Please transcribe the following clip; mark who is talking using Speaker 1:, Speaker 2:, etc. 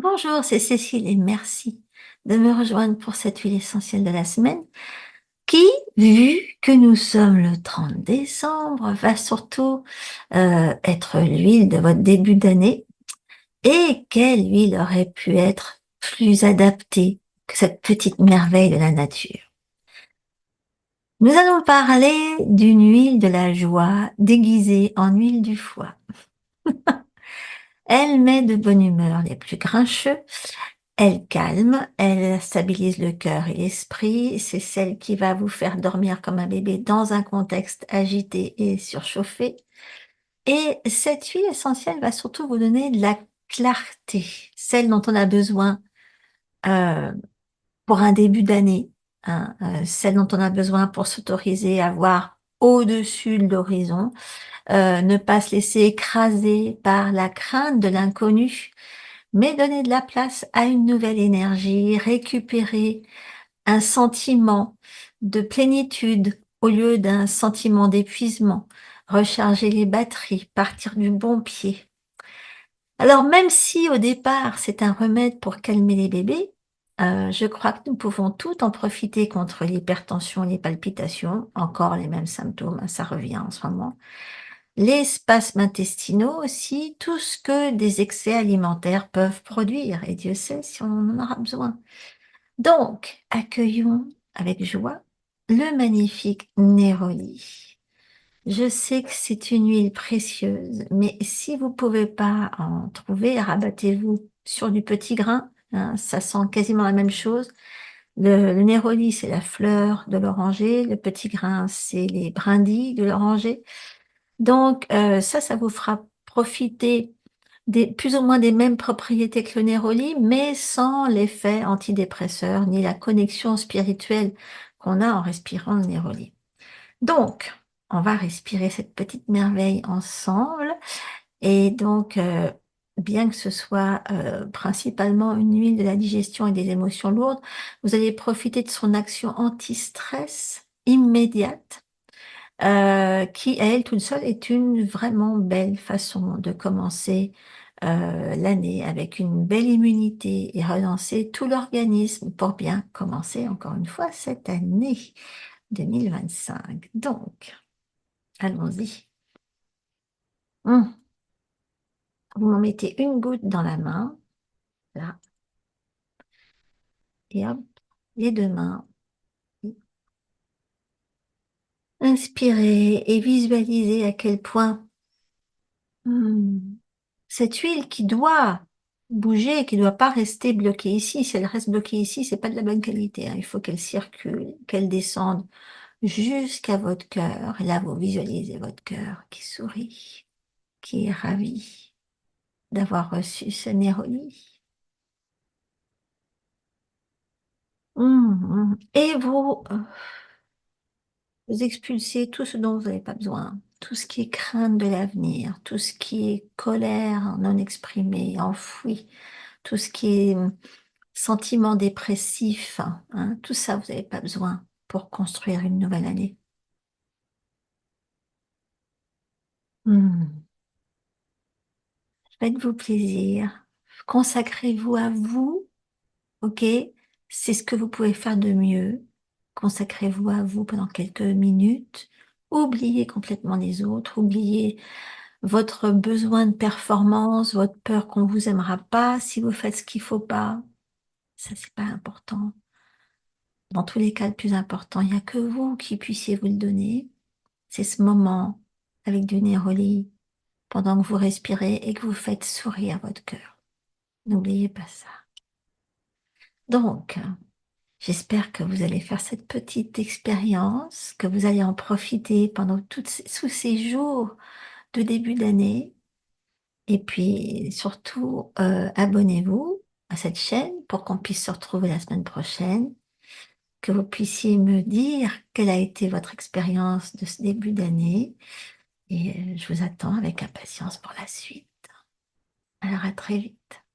Speaker 1: Bonjour, c'est Cécile et merci de me rejoindre pour cette huile essentielle de la semaine qui, vu que nous sommes le 30 décembre, va surtout être l'huile de votre début d'année. Et quelle huile aurait pu être plus adaptée que cette petite merveille de la nature? Nous allons parler d'une huile de la joie déguisée en huile du foie. Elle met de bonne humeur les plus grincheux. Elle calme, elle stabilise le cœur et l'esprit. C'est celle qui va vous faire dormir comme un bébé dans un contexte agité et surchauffé. Et cette huile essentielle va surtout vous donner de la clarté, celle dont on a besoin euh, pour un début d'année, hein, celle dont on a besoin pour s'autoriser à voir au-dessus de l'horizon, ne pas se laisser écraser par la crainte de l'inconnu, mais donner de la place à une nouvelle énergie, récupérer un sentiment de plénitude au lieu d'un sentiment d'épuisement, recharger les batteries, partir du bon pied. Alors même si au départ c'est un remède pour calmer les bébés, je crois que nous pouvons tout en profiter contre l'hypertension, les palpitations, encore les mêmes symptômes, hein, ça revient en ce moment. Les spasmes intestinaux aussi, tout ce que des excès alimentaires peuvent produire, et Dieu sait si on en aura besoin. Donc, accueillons avec joie le magnifique Néroli. Je sais que c'est une huile précieuse, mais si vous pouvez pas en trouver, rabattez-vous sur du petit grain, hein, ça sent quasiment la même chose. Le Néroli, c'est la fleur de l'oranger, le petit grain, c'est les brindilles de l'oranger. Donc, ça vous fera profiter plus ou moins des mêmes propriétés que le Néroli, mais sans l'effet antidépresseur ni la connexion spirituelle qu'on a en respirant le Néroli. Donc, on va respirer cette petite merveille ensemble. Et donc, bien que ce soit principalement une huile de la digestion et des émotions lourdes, vous allez profiter de son action anti-stress immédiate qui, à elle toute seule, est une vraiment belle façon de commencer l'année avec une belle immunité et relancer tout l'organisme pour bien commencer, encore une fois, cette année 2025. Donc, allons-y. Hum, Vous m'en mettez une goutte dans la main, là, et hop, les deux mains. Inspirez et visualisez à quel point Hmm. Cette huile qui doit bouger, qui ne doit pas rester bloquée ici, si elle reste bloquée ici, c'est pas de la bonne qualité, hein. Il faut qu'elle circule, qu'elle descende jusqu'à votre cœur. Et là, vous visualisez votre cœur qui sourit, qui est ravi d'avoir reçu ce Néroli. Et vous expulsez tout ce dont vous n'avez pas besoin, tout ce qui est crainte de l'avenir, tout ce qui est colère non exprimée, enfouie, tout ce qui est sentiments dépressifs, hein, tout ça, vous n'avez pas besoin pour construire une nouvelle année. Hmm. Faites-vous plaisir, consacrez-vous à vous, ok? C'est ce que vous pouvez faire de mieux. Consacrez-vous à vous pendant quelques minutes. Oubliez complètement les autres, oubliez votre besoin de performance, votre peur qu'on vous aimera pas si vous faites ce qu'il faut pas. Ça, c'est pas important. Dans tous les cas, le plus important, il n'y a que vous qui puissiez vous le donner. C'est ce moment avec du néroli pendant que vous respirez et que vous faites sourire votre cœur. N'oubliez pas ça. Donc, j'espère que vous allez faire cette petite expérience, que vous allez en profiter pendant tous ces jours de début d'année. Et puis, surtout, abonnez-vous à cette chaîne pour qu'on puisse se retrouver la semaine prochaine, que vous puissiez me dire quelle a été votre expérience de ce début d'année. Et je vous attends avec impatience pour la suite. Alors à très vite.